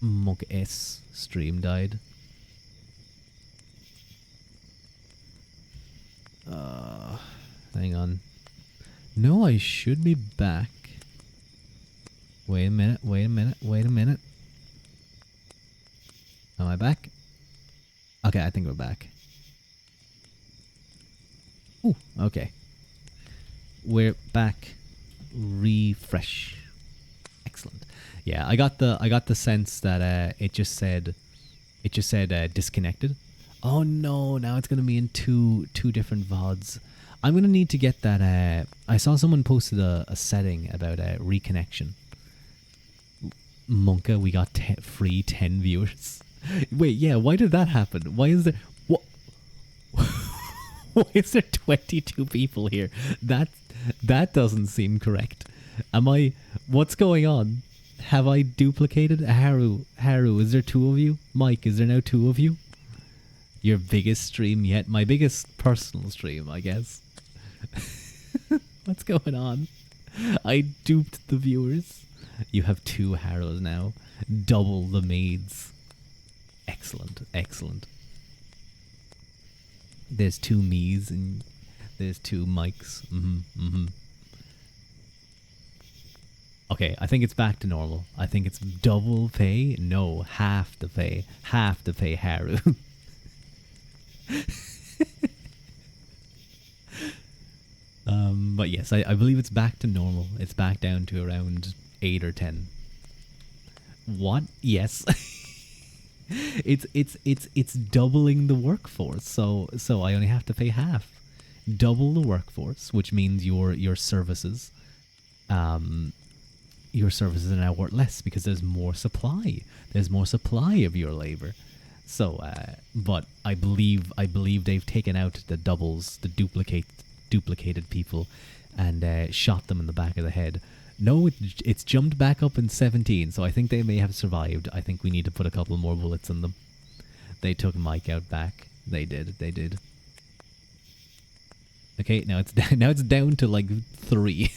Monk S stream died. Hang on. No, I should be back. Wait a minute, wait a minute, wait a minute. Am I back? Okay, I think we're back. Ooh, okay. We're back. Refresh. Excellent. Yeah, I got the sense that it just said disconnected. Oh no, now it's gonna be in two different VODs. I'm gonna need to get that. I saw someone posted a setting about reconnection. Monka, we got free 10 viewers. Wait, yeah, why did that happen? Why is there what? Why is there 22 people here? That doesn't seem correct. What's going on? Have I duplicated? Haru, is there 2 of you? Mike, is there now 2 of you? Your biggest stream yet? My biggest personal stream, I guess. What's going on? I duped the viewers. You have 2 Harrows now. Double the maids. Excellent, excellent. There's 2 me's and there's 2 mics. Okay, I think it's back to normal. I think it's double pay. No, half the pay. Half the pay, Haru. But yes, I believe it's back to normal. It's back down to around 8 or 10. What? Yes. It's doubling the workforce. So I only have to pay half. Double the workforce, which means your services are now worth less because there's more supply. There's more supply of your labor. So, but I believe they've taken out the doubles, the duplicated people, and shot them in the back of the head. No, it's jumped back up in 17, so I think they may have survived. I think we need to put a couple more bullets in them. They took Mike out back. They did. Okay, now it's down to like 3.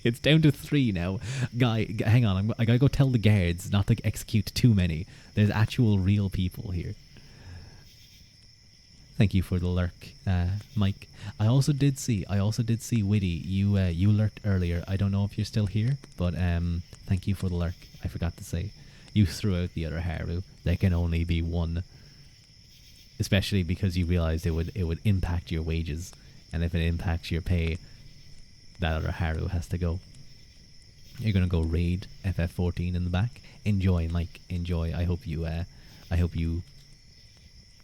It's down to 3 now. Guy, hang on. I gotta go tell the guards not to execute too many. There's actual real people here. Thank you for the lurk, Mike. I also did see Widdy. You lurked earlier. I don't know if you're still here, but thank you for the lurk. I forgot to say. You threw out the other Haru. There can only be one. Especially because you realized it would impact your wages, and if it impacts your pay, that other Haru has to go. You're gonna go raid FF14 in the back. Enjoy, Mike. Enjoy. I hope you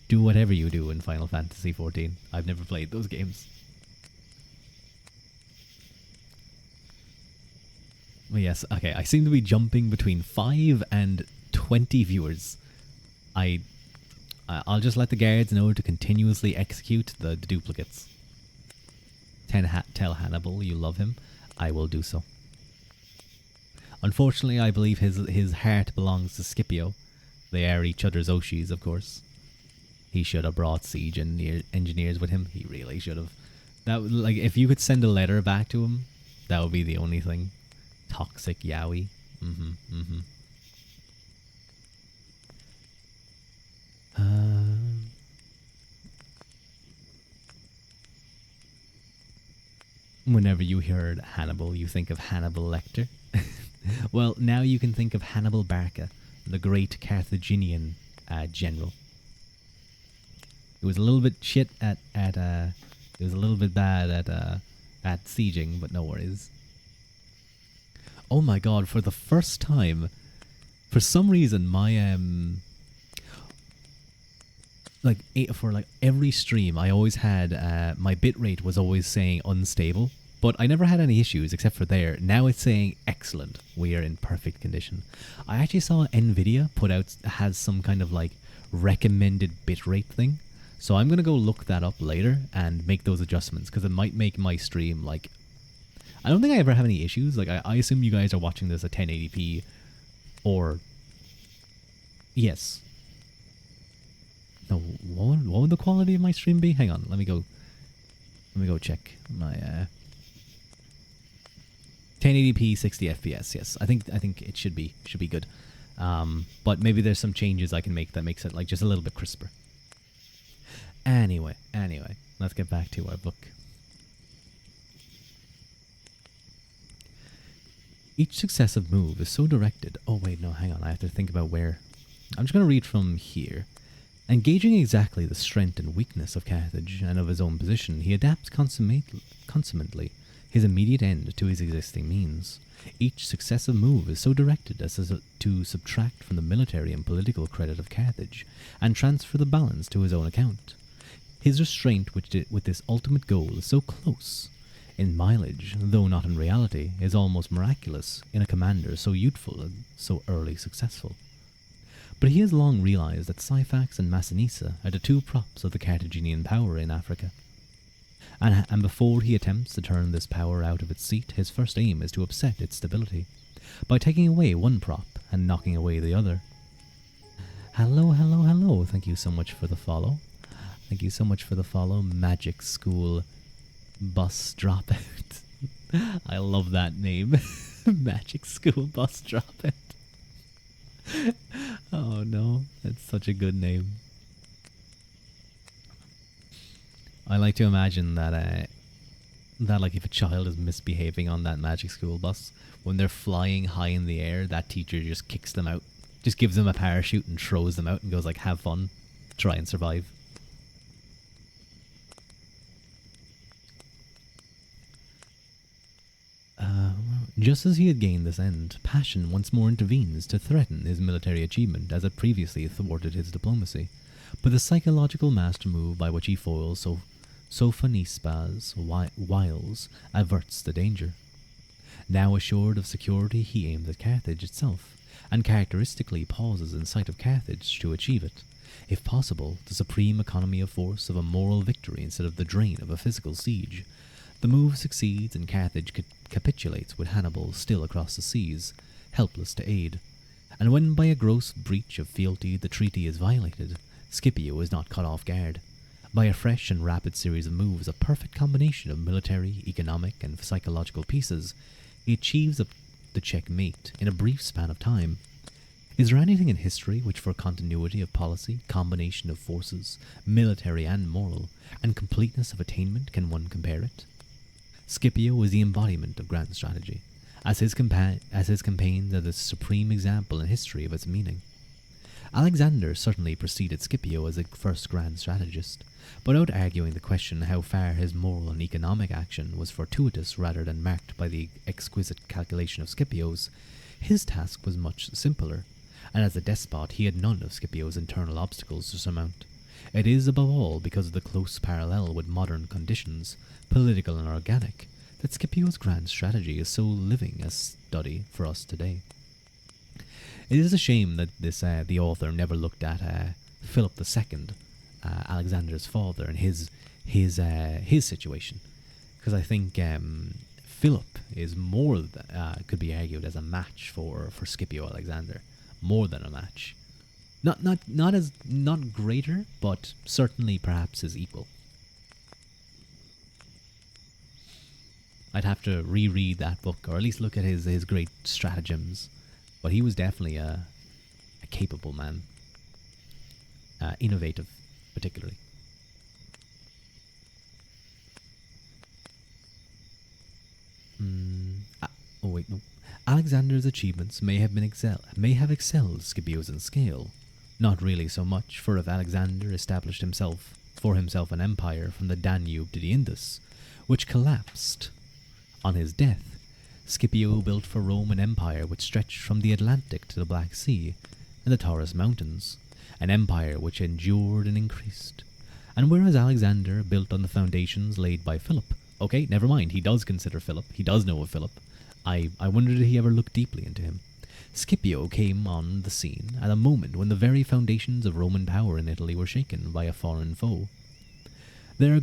do whatever you do in Final Fantasy 14. I've never played those games. Well, yes, okay. I seem to be jumping between 5 and 20 viewers. I'll just let the guards know to continuously execute the duplicates. Tell Hannibal you love him. I will do so. Unfortunately, I believe his heart belongs to Scipio. They are each other's Oshis, of course. He should have brought siege engineers with him. He really should have. That would, like, if you could send a letter back to him, that would be the only thing. Toxic Yowie. Whenever you heard Hannibal, you think of Hannibal Lecter. Well, now you can think of Hannibal Barca, the great Carthaginian general. It was a little bit shit it was a little bit bad at sieging, but no worries. Oh my god, for the first time, for some reason my for every stream I always had my bitrate was always saying unstable, but I never had any issues except for there. Now it's saying excellent. We are in perfect condition. I actually saw Nvidia has some kind of like recommended bitrate thing. So I'm going to go look that up later and make those adjustments, because it might make my stream, like... I don't think I ever have any issues. Like, I assume you guys are watching this at 1080p or... Yes. No, what would the quality of my stream be? Hang on, let me go check my... 1080p 60 FPS, yes. I think it should be good. But maybe there's some changes I can make that makes it like just a little bit crisper. Anyway, let's get back to our book. Each successive move is so directed. Oh wait, no, hang on. I have to think about where. I'm just going to read from here. Engaging exactly the strength and weakness of Carthage and of his own position, he adapts consummately his immediate end to his existing means. Each successive move is so directed as to subtract from the military and political credit of Carthage and transfer the balance to his own account. His restraint with this ultimate goal is so close in mileage, though not in reality, is almost miraculous in a commander so youthful and so early successful. But he has long realized that Syphax and Massinissa are the two props of the Carthaginian power in Africa. And before he attempts to turn this power out of its seat, his first aim is to upset its stability, by taking away one prop and knocking away the other. Hello. Thank you so much for the follow. Magic School Bus Dropout. I love that name. Magic School Bus Dropout. Oh no, that's such a good name. I like to imagine that like if a child is misbehaving on that magic school bus, when they're flying high in the air, that teacher just kicks them out, just gives them a parachute and throws them out and goes like, have fun, try and survive. Just as he had gained this end, passion once more intervenes to threaten his military achievement as it previously thwarted his diplomacy. But the psychological master move by which he foils Sophonisba's wiles averts the danger. Now assured of security, he aims at Carthage itself, and characteristically pauses in sight of Carthage to achieve it. If possible, the supreme economy of force of a moral victory instead of the drain of a physical siege. The move succeeds, and Carthage capitulates with Hannibal still across the seas, helpless to aid. And when by a gross breach of fealty the treaty is violated, Scipio is not caught off guard. By a fresh and rapid series of moves, a perfect combination of military, economic, and psychological pieces, he achieves the checkmate in a brief span of time. Is there anything in history which for continuity of policy, combination of forces, military and moral, and completeness of attainment can one compare it? Scipio is the embodiment of grand strategy, as his campaigns are the supreme example in history of its meaning. Alexander certainly preceded Scipio as a first grand strategist, but without arguing the question how far his moral and economic action was fortuitous rather than marked by the exquisite calculation of Scipio's, his task was much simpler, and as a despot he had none of Scipio's internal obstacles to surmount. It is above all because of the close parallel with modern conditions, political and organic, that Scipio's grand strategy is so living a study for us today. It is a shame that the author never looked at Philip II, Alexander's father, and his situation, because I think Philip is more could be argued as a match for Scipio Alexander, more than a match. Not greater, but certainly perhaps his equal. I'd have to reread that book, or at least look at his great stratagems. But he was definitely a capable man. Innovative, particularly. Alexander's achievements may have excelled Scipio's in scale. Not really so much, for if Alexander established for himself an empire from the Danube to the Indus, which collapsed on his death, Scipio built for Rome an empire which stretched from the Atlantic to the Black Sea and the Taurus Mountains, an empire which endured and increased. And whereas Alexander built on the foundations laid by Philip, okay, never mind, he does consider Philip, he does know of Philip, I wonder did he ever look deeply into him. Scipio came on the scene at a moment when the very foundations of Roman power in Italy were shaken by a foreign foe. There are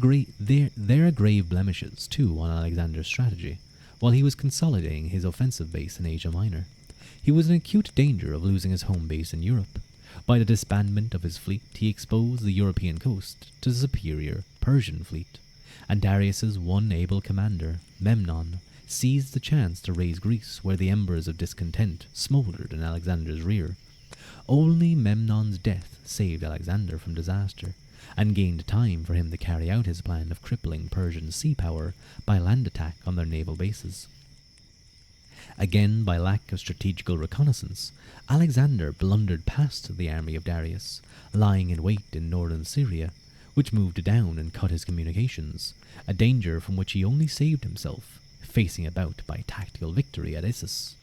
grave blemishes, too, on Alexander's strategy. While he was consolidating his offensive base in Asia Minor, he was in acute danger of losing his home base in Europe. By the disbandment of his fleet, he exposed the European coast to the superior Persian fleet, and Darius's one able commander, Memnon, seized the chance to raise Greece where the embers of discontent smouldered in Alexander's rear. Only Memnon's death saved Alexander from disaster, and gained time for him to carry out his plan of crippling Persian sea power by land attack on their naval bases. Again, by lack of strategical reconnaissance, Alexander blundered past the army of Darius, lying in wait in northern Syria, which moved down and cut his communications, a danger from which he only saved himself, facing about by tactical victory at Issus.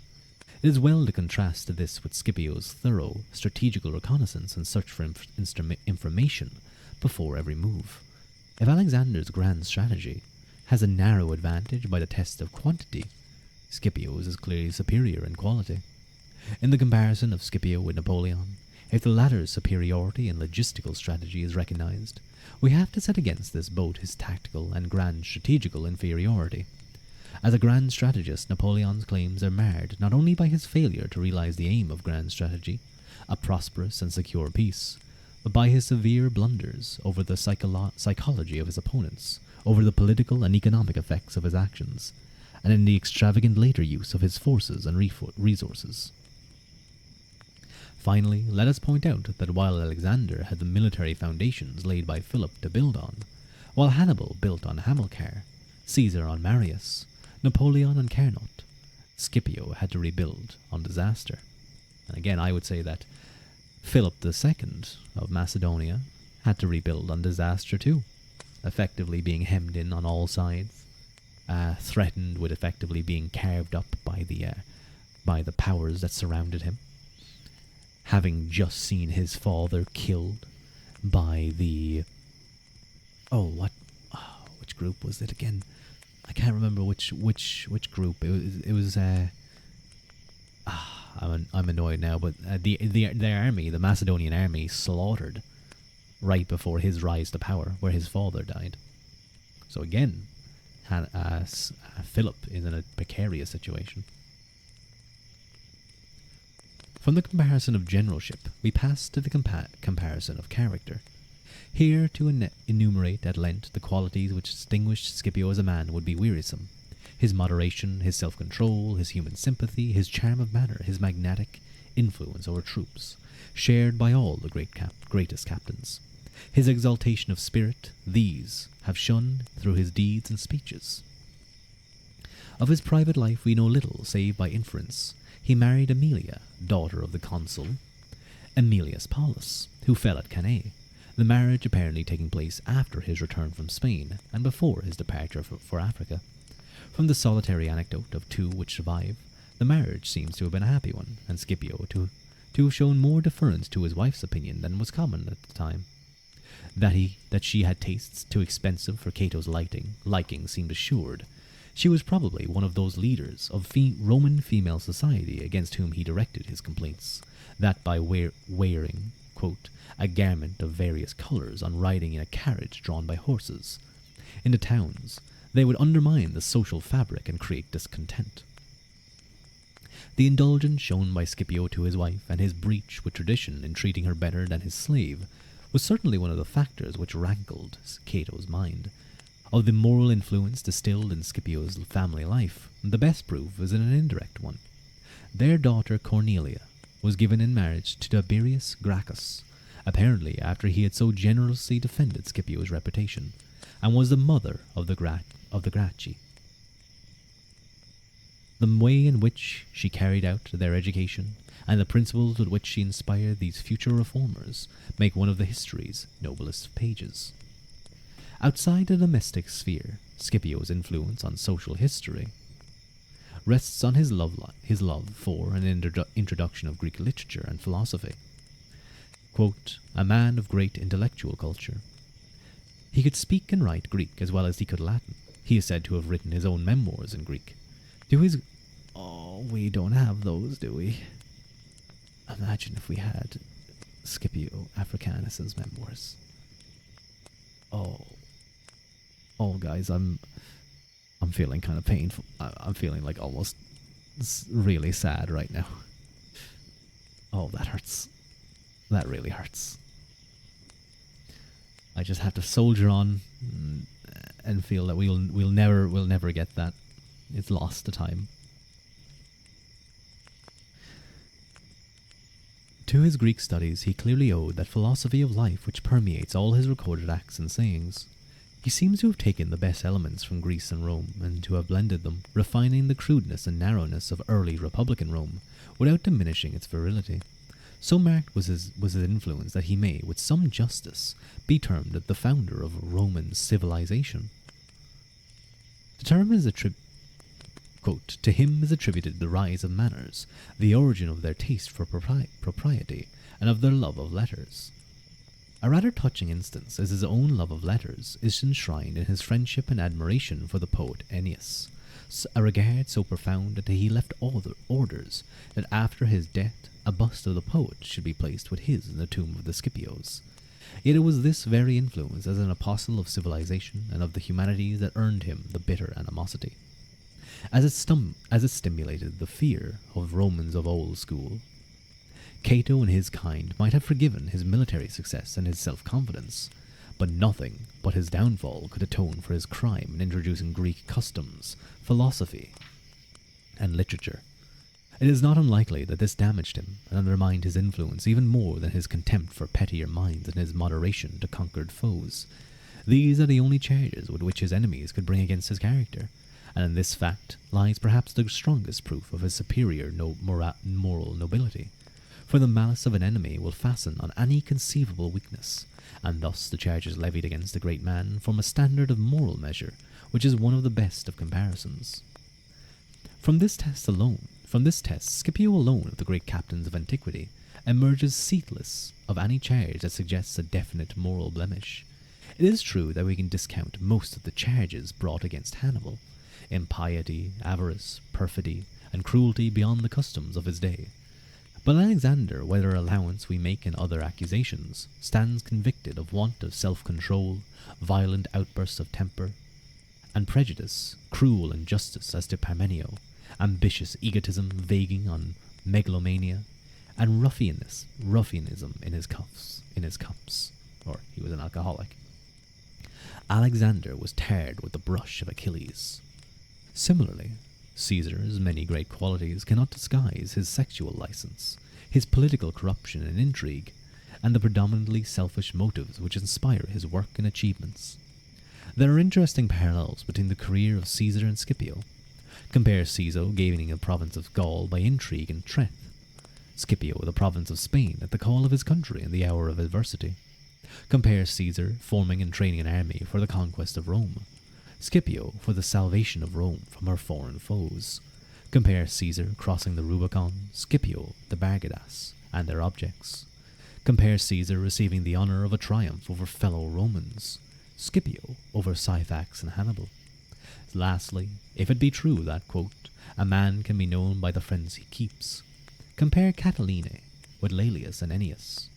It is well to contrast this with Scipio's thorough strategical reconnaissance and search for information before every move. If Alexander's grand strategy has a narrow advantage by the test of quantity, Scipio's is clearly superior in quality. In the comparison of Scipio with Napoleon, if the latter's superiority in logistical strategy is recognized, we have to set against this both his tactical and grand strategical inferiority. As a grand strategist, Napoleon's claims are marred not only by his failure to realize the aim of grand strategy, a prosperous and secure peace, but by his severe blunders over the psychology of his opponents, over the political and economic effects of his actions, and in the extravagant later use of his forces and resources. Finally, let us point out that while Alexander had the military foundations laid by Philip to build on, while Hannibal built on Hamilcar, Caesar on Marius, Napoleon on Carnot, Scipio had to rebuild on disaster. And again, I would say that Philip II of Macedonia had to rebuild on disaster too, effectively being hemmed in on all sides, threatened with effectively being carved up by the powers that surrounded him, having just seen his father killed by which group was it again? I can't remember which group. It was. I'm annoyed now, but the army, the Macedonian army, slaughtered right before his rise to power, where his father died. So again, Philip is in a precarious situation. From the comparison of generalship, we pass to the comparison of character. Here to enumerate at length the qualities which distinguished Scipio as a man would be wearisome. His moderation, his self-control, his human sympathy, his charm of manner, his magnetic influence over troops, shared by all the greatest captains. His exaltation of spirit, these have shone through his deeds and speeches. Of his private life we know little, save by inference. He married Aemilia, daughter of the consul Aemilius Paulus, who fell at Cannae, the marriage apparently taking place after his return from Spain and before his departure for Africa. From the solitary anecdote of two which survive, the marriage seems to have been a happy one, and Scipio to have shown more deference to his wife's opinion than was common at the time. That she had tastes too expensive for Cato's liking seemed assured. She was probably one of those leaders of Roman female society against whom he directed his complaints, that by wearing, quote, a garment of various colours on riding in a carriage drawn by horses, in the towns, they would undermine the social fabric and create discontent. The indulgence shown by Scipio to his wife and his breach with tradition in treating her better than his slave was certainly one of the factors which rankled Cato's mind. Of the moral influence distilled in Scipio's family life, the best proof is in an indirect one. Their daughter Cornelia was given in marriage to Tiberius Gracchus, apparently after he had so generously defended Scipio's reputation, and was the mother of the Gracchi. The way in which she carried out their education, and the principles with which she inspired these future reformers, make one of the history's noblest pages. Outside the domestic sphere, Scipio's influence on social history rests on his love for an introduction of Greek literature and philosophy. Quote, a man of great intellectual culture. He could speak and write Greek as well as he could Latin. He is said to have written his own memoirs in Greek. We don't have those, do we? Imagine if we had Scipio Africanus's memoirs. Guys, I'm feeling kind of painful. I'm feeling like almost really sad right now. Oh, that hurts. That really hurts. I just have to soldier on and feel that we'll never get that. It's lost to time. To his Greek studies he clearly owed that philosophy of life which permeates all his recorded acts and sayings. He seems to have taken the best elements from Greece and Rome, and to have blended them, refining the crudeness and narrowness of early Republican Rome, without diminishing its virility. So marked was his influence that he may, with some justice, be termed the founder of Roman civilization. To him is attributed the rise of manners, the origin of their taste for propriety, and of their love of letters. A rather touching instance is his own love of letters is enshrined in his friendship and admiration for the poet Ennius, a regard so profound that he left orders that after his death a bust of the poet should be placed with his in the tomb of the Scipios. Yet it was this very influence as an apostle of civilization and of the humanities that earned him the bitter animosity. As it stimulated the fear of Romans of old school. Cato and his kind might have forgiven his military success and his self-confidence, but nothing but his downfall could atone for his crime in introducing Greek customs, philosophy, and literature. It is not unlikely that this damaged him and undermined his influence even more than his contempt for pettier minds and his moderation to conquered foes. These are the only charges with which his enemies could bring against his character, and in this fact lies perhaps the strongest proof of his superior moral nobility. For the malice of an enemy will fasten on any conceivable weakness, and thus the charges levied against the great man form a standard of moral measure, which is one of the best of comparisons. From this test, Scipio alone of the great captains of antiquity emerges seatless of any charge that suggests a definite moral blemish. It is true that we can discount most of the charges brought against Hannibal, impiety, avarice, perfidy, and cruelty beyond the customs of his day. But Alexander, whether allowance we make in other accusations, stands convicted of want of self-control, violent outbursts of temper, and prejudice, cruel injustice as to Parmenio, ambitious egotism vaguing on megalomania, and ruffianism in his cups, or he was an alcoholic. Alexander was tarred with the brush of Achilles. Similarly, Caesar's many great qualities cannot disguise his sexual license, his political corruption and intrigue, and the predominantly selfish motives which inspire his work and achievements. There are interesting parallels between the career of Caesar and Scipio. Compare Caesar gaining the province of Gaul by intrigue and threat, Scipio the province of Spain at the call of his country in the hour of adversity. Compare Caesar forming and training an army for the conquest of Rome, Scipio for the salvation of Rome from her foreign foes. Compare Caesar crossing the Rubicon, Scipio the Bargadas, and their objects. Compare Caesar receiving the honour of a triumph over fellow Romans, Scipio over Syphax and Hannibal. Lastly, if it be true that, quote, a man can be known by the friends he keeps, compare Catiline with Laelius and Ennius.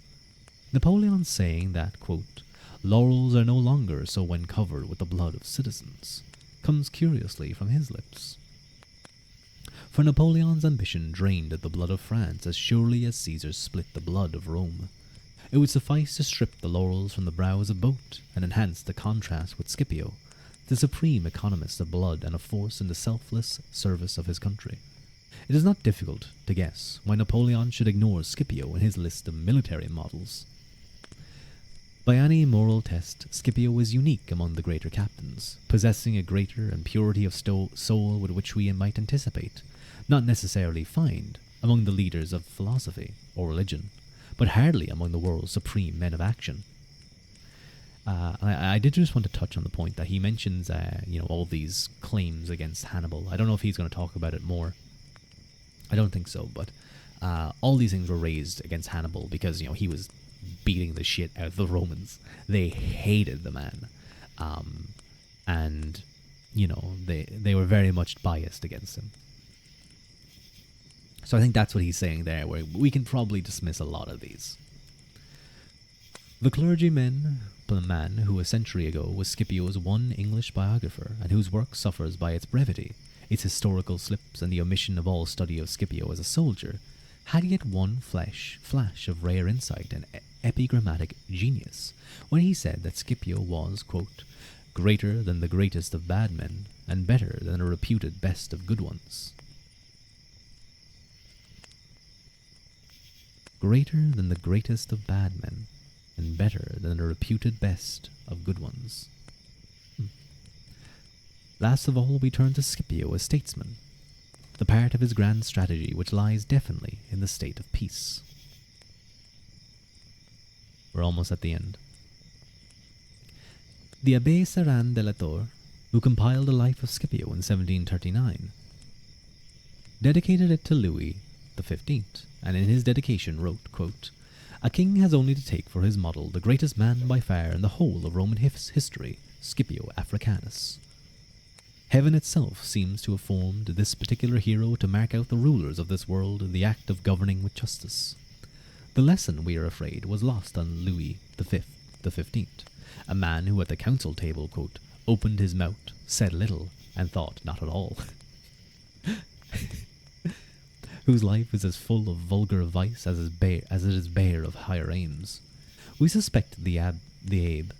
Napoleon saying that, quote, laurels are no longer so when covered with the blood of citizens, comes curiously from his lips. For Napoleon's ambition drained the blood of France as surely as Caesar split the blood of Rome. It would suffice to strip the laurels from the brows of both and enhance the contrast with Scipio, the supreme economist of blood and a force in the selfless service of his country. It is not difficult to guess why Napoleon should ignore Scipio in his list of military models. By any moral test, Scipio was unique among the greater captains, possessing a greater and purity of soul with which we might anticipate, not necessarily find, among the leaders of philosophy or religion, but hardly among the world's supreme men of action. I did just want to touch on the point that he mentions, all these claims against Hannibal. I don't know if he's going to talk about it more. I don't think so, but all these things were raised against Hannibal because, he was beating the shit out of the Romans. They hated the man. And, they were very much biased against him. So I think that's what he's saying there, where we can probably dismiss a lot of these. The clergyman, the man who a century ago was Scipio's one English biographer, and whose work suffers by its brevity, its historical slips, and the omission of all study of Scipio as a soldier, had yet one flash of rare insight and epigrammatic genius, when he said that Scipio was, quote, greater than the greatest of bad men, and better than a reputed best of good ones. greater than the greatest of bad men, and better than the reputed best of good ones. Last of all, we turn to Scipio as statesman, the part of his grand strategy which lies definitely in the state of peace. We're almost at the end. The Abbé Serran de la Torre, who compiled a life of Scipio in 1739, dedicated it to Louis XV, and in his dedication wrote, quote, "A king has only to take for his model the greatest man by far in the whole of Roman history, Scipio Africanus. Heaven itself seems to have formed this particular hero to mark out the rulers of this world in the act of governing with justice. The lesson, we are afraid, was lost on Louis XV, a man who at the council table, quote, opened his mouth, said little, and thought not at all, whose life is as full of vulgar vice as it is bare of higher aims. We suspect the Abe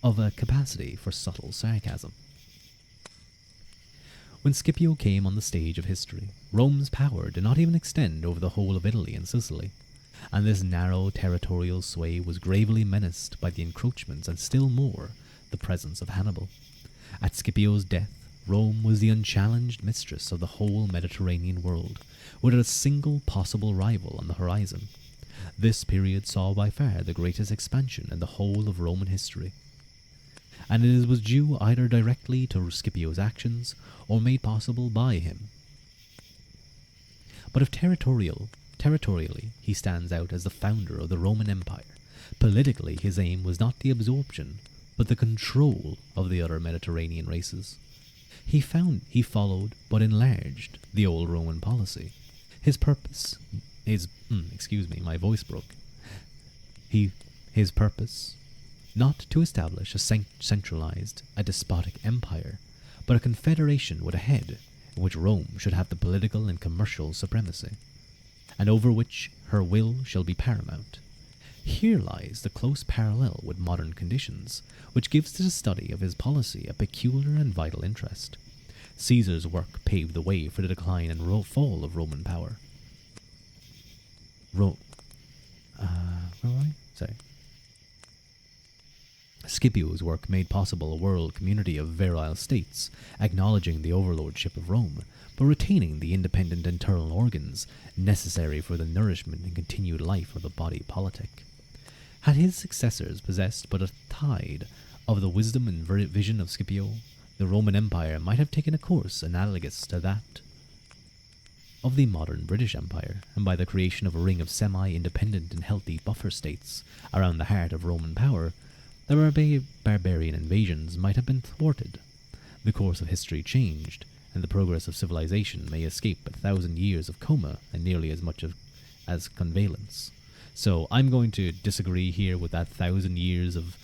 of a capacity for subtle sarcasm." When Scipio came on the stage of history, Rome's power did not even extend over the whole of Italy and Sicily, and this narrow territorial sway was gravely menaced by the encroachments and still more the presence of Hannibal. At Scipio's death, Rome was the unchallenged mistress of the whole Mediterranean world, without a single possible rival on the horizon. This period saw by far the greatest expansion in the whole of Roman history, and it was due either directly to Scipio's actions or made possible by him. But if territorially he stands out as the founder of the Roman Empire, politically his aim was not the absorption, but the control of the other Mediterranean races. He followed, but enlarged, the old Roman policy. His purpose, my voice broke. His purpose, not to establish a centralized, a despotic empire, but a confederation with a head, in which Rome should have the political and commercial supremacy, and over which her will shall be paramount. Here lies the close parallel with modern conditions, which gives to the study of his policy a peculiar and vital interest. Caesar's work paved the way for the decline and fall of Roman power. Scipio's work made possible a world community of virile states, acknowledging the overlordship of Rome, but retaining the independent internal organs necessary for the nourishment and continued life of the body politic. Had his successors possessed but a tithe of the wisdom and vision of Scipio, the Roman Empire might have taken a course analogous to that of the modern British Empire, and by the creation of a ring of semi-independent and healthy buffer states around the heart of Roman power, the barbarian invasions might have been thwarted. The course of history changed, and the progress of civilization may escape 1,000 years of coma and nearly as much as convalescence. So I'm going to disagree here with that 1,000 years of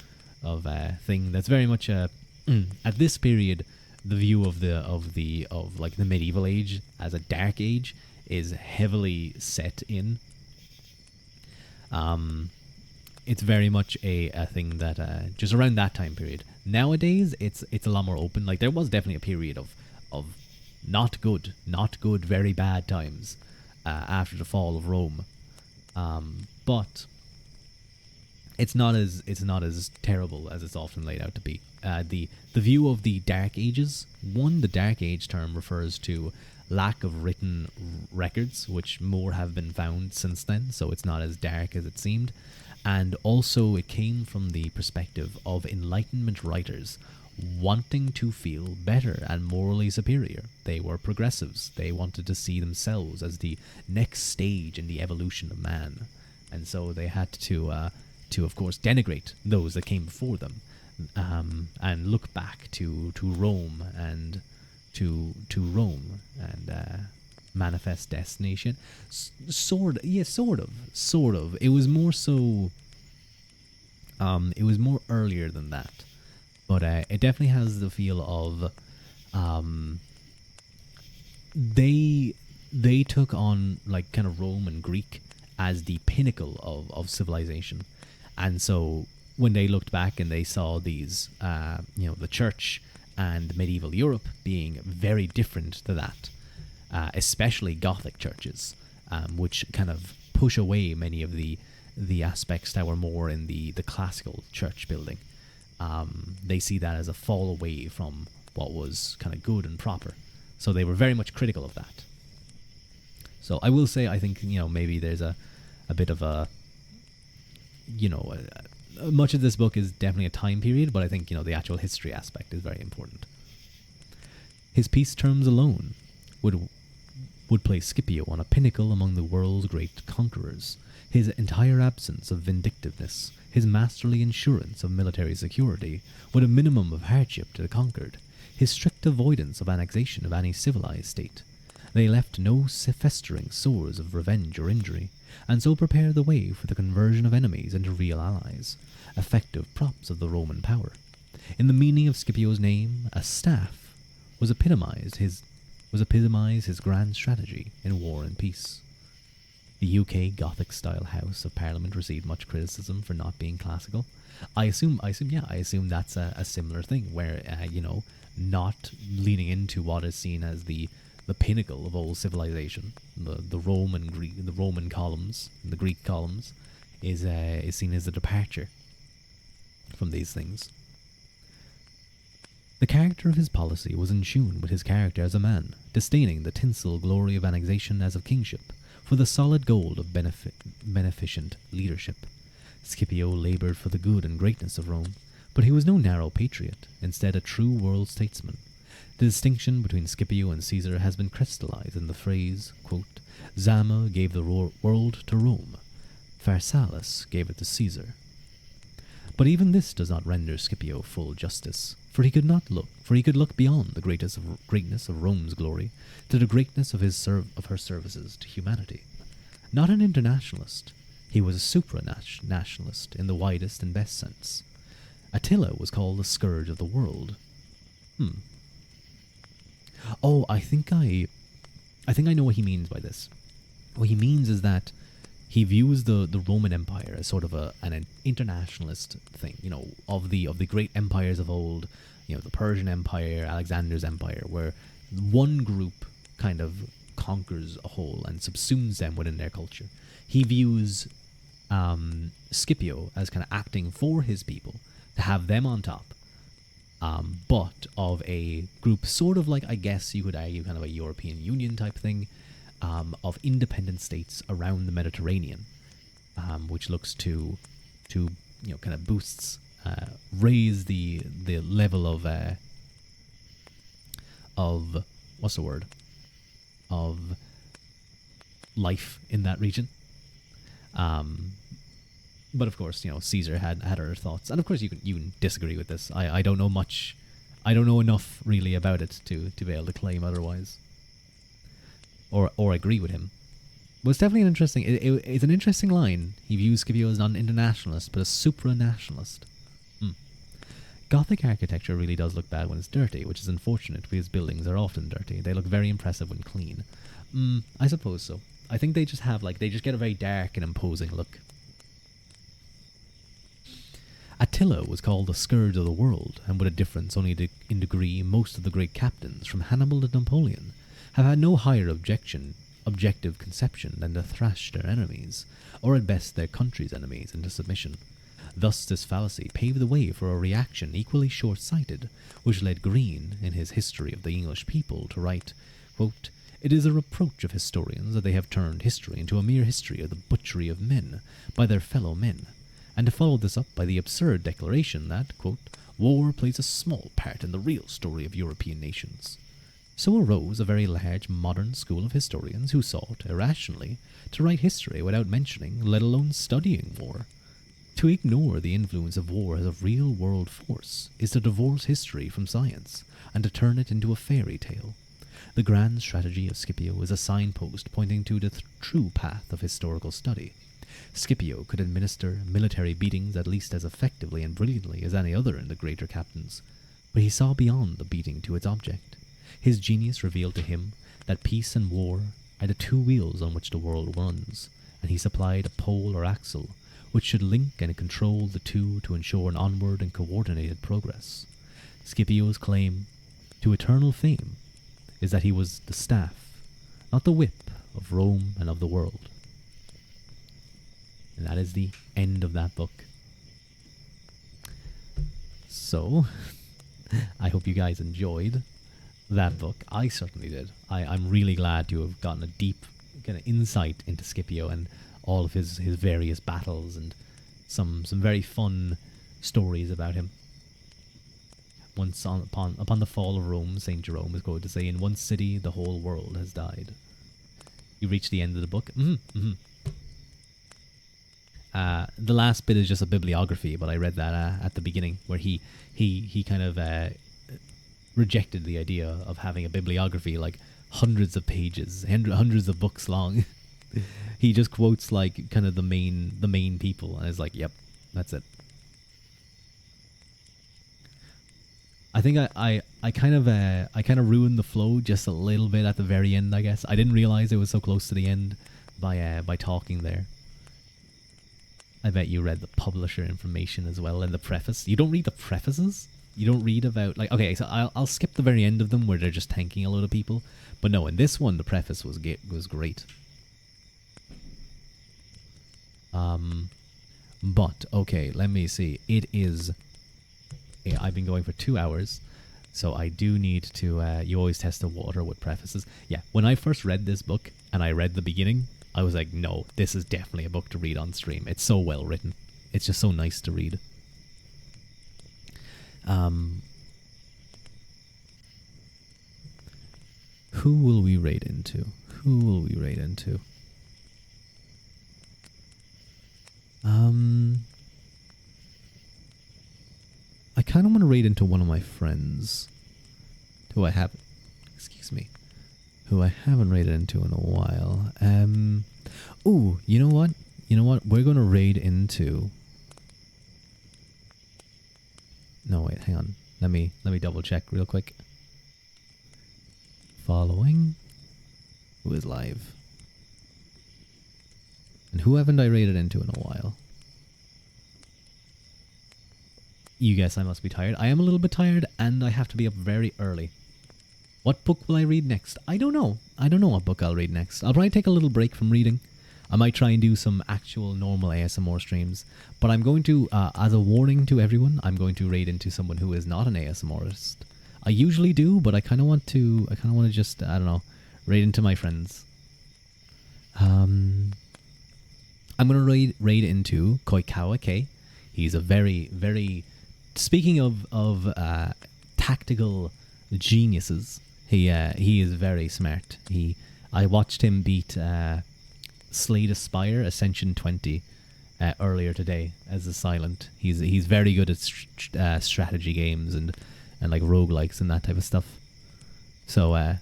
thing. That's very much at this period, the view of the medieval age as a dark age is heavily set in. It's very much a thing that just around that time period. Nowadays, it's a lot more open. Like, there was definitely a period of not good, very bad times after the fall of Rome, but it's not as terrible as it's often laid out to be. The view of the Dark Ages. The Dark Age term refers to lack of written records, which more have been found since then, so it's not as dark as it seemed. And also it came from the perspective of Enlightenment writers wanting to feel better and morally superior. They were progressives. They wanted to see themselves as the next stage in the evolution of man. And so they had to of course, denigrate those that came before them, and look back to Rome and to Rome and manifest destination. Sort of. It was more so. It was more earlier than that, but it definitely has the feel of. They took on like kind of Rome and Greek as the pinnacle of civilization, and so when they looked back and they saw these, the church and medieval Europe being very different to that. Especially Gothic churches, which kind of push away many of the aspects that were more in the classical church building. They see that as a fall away from what was kind of good and proper. So they were very much critical of that. So I will say, I think, maybe there's a bit of a, much of this book is definitely a time period, but I think, the actual history aspect is very important. His peace terms alone would place Scipio on a pinnacle among the world's great conquerors. His entire absence of vindictiveness, his masterly assurance of military security, with a minimum of hardship to the conquered, his strict avoidance of annexation of any civilized state. They left no festering sores of revenge or injury, and so prepared the way for the conversion of enemies into real allies, effective props of the Roman power. In the meaning of Scipio's name, a staff was epitomized his grand strategy in war and peace. The UK Gothic-style House of Parliament received much criticism for not being classical. I assume that's a similar thing, where not leaning into what is seen as the pinnacle of old civilization, the Roman columns, the Greek columns, is seen as a departure from these things. The character of his policy was in tune with his character as a man, disdaining the tinsel glory of annexation as of kingship, for the solid gold of beneficent leadership. Scipio laboured for the good and greatness of Rome, but he was no narrow patriot, instead a true world statesman. The distinction between Scipio and Caesar has been crystallized in the phrase, quote, Zama gave the world to Rome, Pharsalus gave it to Caesar. But even this does not render Scipio full justice, for he could look beyond the greatness of Rome's glory to the greatness of her services to humanity. Not an internationalist, he was a supranationalist in the widest and best sense. Attila was called the scourge of the world. Oh, I think I know what he means by this. What he means is that he views the Roman Empire as sort of an internationalist thing, of the great empires of old, the Persian Empire, Alexander's Empire, where one group kind of conquers a whole and subsumes them within their culture. He views Scipio as kind of acting for his people, to have them on top, but of a group sort of like, I guess you could argue, kind of a European Union type thing, of independent states around the Mediterranean, which looks to kind of raise the level of what's the word, of life in that region. But of course, Caesar had other thoughts, and of course you can disagree with this. I don't know much. I don't know enough really about it to be able to claim otherwise, or agree with him. But it's definitely an interesting. It's an interesting line. He views Scipio as not an internationalist, but a supranationalist. Gothic architecture really does look bad when it's dirty, which is unfortunate because buildings are often dirty. They look very impressive when clean. I suppose so. I think they just get a very dark and imposing look. Attila was called the scourge of the world, and with a difference only in degree, most of the great captains, from Hannibal to Napoleon, have had no higher objective conception than to thrash their enemies, or at best their country's enemies, into submission. Thus this fallacy paved the way for a reaction equally short-sighted, which led Green, in his History of the English People, to write, quote, It is a reproach of historians that they have turned history into a mere history of the butchery of men by their fellow men, and to follow this up by the absurd declaration that, quote, war plays a small part in the real story of European nations. So arose a very large modern school of historians who sought, irrationally, to write history without mentioning, let alone studying war. To ignore the influence of war as a real-world force is to divorce history from science, and to turn it into a fairy tale. The grand strategy of Scipio is a signpost pointing to the true path of historical study. Scipio could administer military beatings at least as effectively and brilliantly as any other in the greater captains, but he saw beyond the beating to its object. His genius revealed to him that peace and war are the two wheels on which the world runs, and he supplied a pole or axle which should link and control the two to ensure an onward and coordinated progress. Scipio's claim to eternal fame is that he was the staff, not the whip, of Rome and of the world. And that is the end of that book. So, I hope you guys enjoyed that book. I certainly did. I'm really glad to have gotten a deep kind of insight into Scipio and all of his various battles and some very fun stories about him. Once upon the fall of Rome, St. Jerome is going to say, in one city the whole world has died. You reach the end of the book. The last bit is just a bibliography, but I read that at the beginning, where he kind of rejected the idea of having a bibliography like hundreds of pages, hundreds of books long. He just quotes like kind of the main people, and is like, "Yep, that's it." I think I kind of ruined the flow just a little bit at the very end. I guess I didn't realize it was so close to the end by talking there. I bet you read the publisher information as well and the preface. You don't read the prefaces. You don't read about like, okay, so I'll skip the very end of them where they're just thanking a load of people. But no, in this one the preface was great. But okay, let me see. It is. Yeah, I've been going for 2 hours, so I do need to. You always test the water with prefaces. Yeah, when I first read this book and I read the beginning, I was like, no, this is definitely a book to read on stream. It's so well written. It's just so nice to read. Who will we raid into? Who will we raid into? I kind of want to raid into one of my friends who I haven't, who I haven't raided into in a while. Ooh, you know what? We're going to raid into. No, wait, hang on. Let me double check real quick. Following. Who is live? And who haven't I raided into in a while? You guess I must be tired. I am a little bit tired, and I have to be up very early. What book will I read next? I don't know. I don't know what book I'll read next. I'll probably take a little break from reading. I might try and do some actual normal ASMR streams. But I'm going to, as a warning to everyone, I'm going to raid into someone who is not an ASMRist. I usually do, but I kind of want to just, I don't know, raid into my friends. I'm going to raid into Koikawa K. He's a very, very... Speaking of tactical geniuses, he is very smart. I watched him beat Slay the Spire Ascension 20 earlier today as a silent. He's very good at strategy games and like roguelikes and that type of stuff. So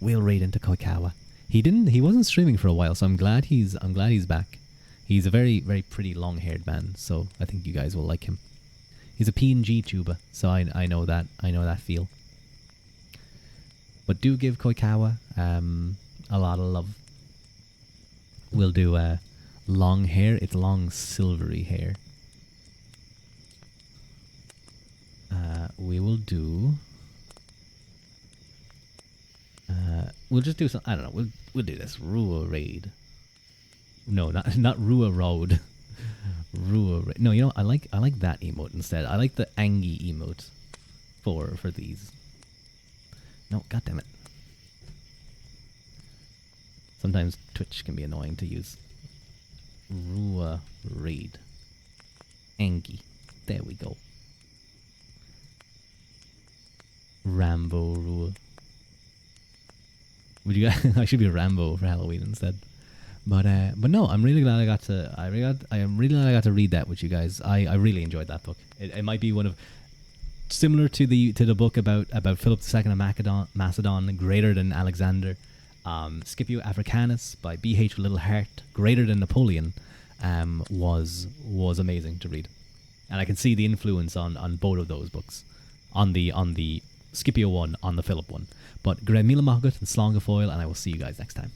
we'll raid into Koikawa. He wasn't streaming for a while, so I'm glad he's back. He's a very, very pretty long-haired man, so I think you guys will like him. He's a PNG tuber, so I know that feel. But do give Koikawa a lot of love. We'll do long hair. It's long silvery hair. We will do. We'll just do some. I don't know. We'll do this Rua raid. No, not Rua Road. Rua. No, you know, I like that emote instead. I like the Angie emote for these. No, goddammit. Sometimes Twitch can be annoying to use. Rua raid. Angie. There we go. Rambo Rua. Would you guys? I should be Rambo for Halloween instead. But no, I'm really glad I got to. I am really glad I got to read that with you guys. I really enjoyed that book. It might be one of similar to the book about Philip II of Macedon, greater than Alexander. Scipio Africanus by B.H. Little Heart, greater than Napoleon, was amazing to read, and I can see the influence on both of those books, on the Scipio one, on the Philip one. But Gremila Magat and Slongafoil, and I will see you guys next time.